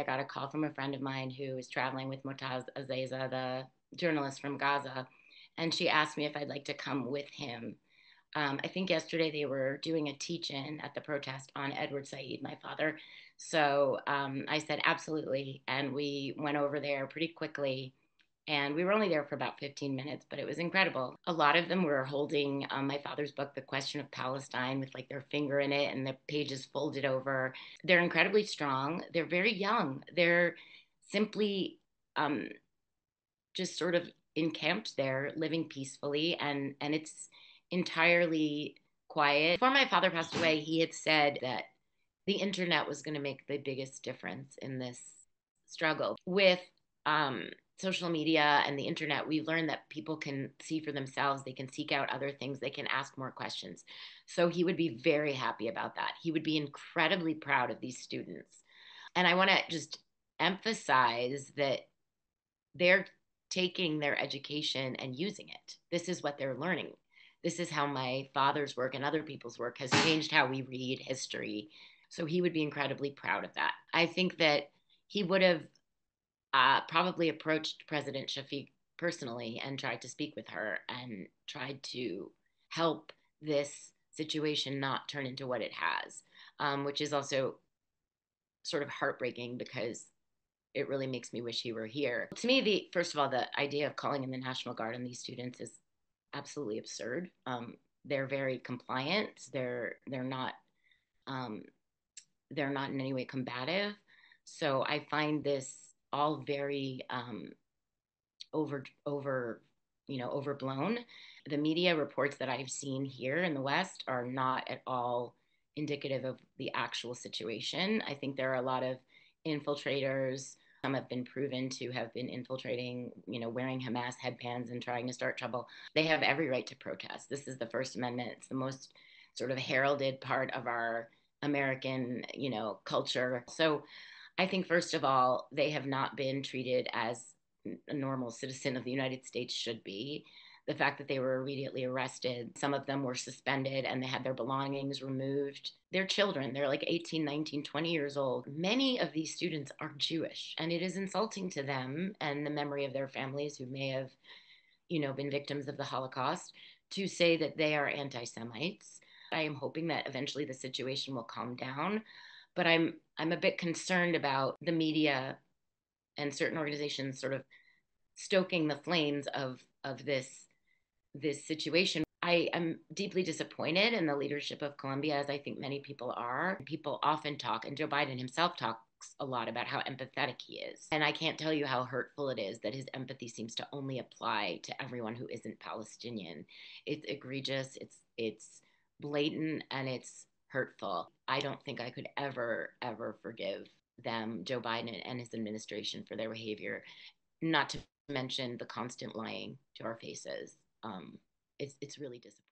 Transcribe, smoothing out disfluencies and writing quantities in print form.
I got a call from a friend of mine who is traveling with Motaz Azeza, the journalist from Gaza, and she asked me if I'd like to come with him. I think yesterday they were doing a teach-in at the protest on Edward Said, my father. So I said absolutely, and we went over there pretty quickly. And we were only there for about 15 minutes, but it was incredible. A lot of them were holding my father's book, The Question of Palestine, with like their finger in it and the pages folded over. They're incredibly strong. They're very young. They're simply um, just sort of encamped there, living peacefully, and it's entirely quiet. Before my father passed away, he had said that the internet was going to make the biggest difference in this struggle. With um, social media and the internet, we've learned that people can see for themselves. They can seek out other things. They can ask more questions. So he would be very happy about that. He would be incredibly proud of these students. And I want to just emphasize that they're taking their education and using it. This is what they're learning. This is how my father's work and other people's work has changed how we read history. So he would be incredibly proud of that. I think that he would have probably approached President Shafiq personally and tried to speak with her and tried to help this situation not turn into what it has, which is also sort of heartbreaking because it really makes me wish he were here. To me, the first of all, the idea of calling in the National Guard on these students is absolutely absurd. They're very compliant. Um, they're not in any way combative. So I find this all very over overblown. The media reports that I've seen here in the West are not at all indicative of the actual situation. I think there are a lot of infiltrators. Some have been proven to have been infiltrating, wearing Hamas headbands and trying to start trouble. They have every right to protest. This is the First Amendment. It's the most sort of heralded part of our American, culture. So I think, first of all, they have not been treated as a normal citizen of the United States should be. The fact that they were immediately arrested, some of them were suspended and they had their belongings removed. They're children, they're like 18, 19, 20 years old. Many of these students are Jewish, and it is insulting to them and the memory of their families who may have, been victims of the Holocaust to say that they are anti Semites. I am hoping that eventually the situation will calm down, but I'm a bit concerned about the media and certain organizations sort of stoking the flames of this situation. I am deeply disappointed in the leadership of Colombia, as I think many people are. People often talk, and Joe Biden himself talks a lot about how empathetic he is. And I can't tell you how hurtful it is that his empathy seems to only apply to everyone who isn't Palestinian. It's egregious, it's blatant, and it's hurtful. I don't think I could ever forgive them, Joe Biden and his administration, for their behavior, not to mention the constant lying to our faces. It's really disappointing.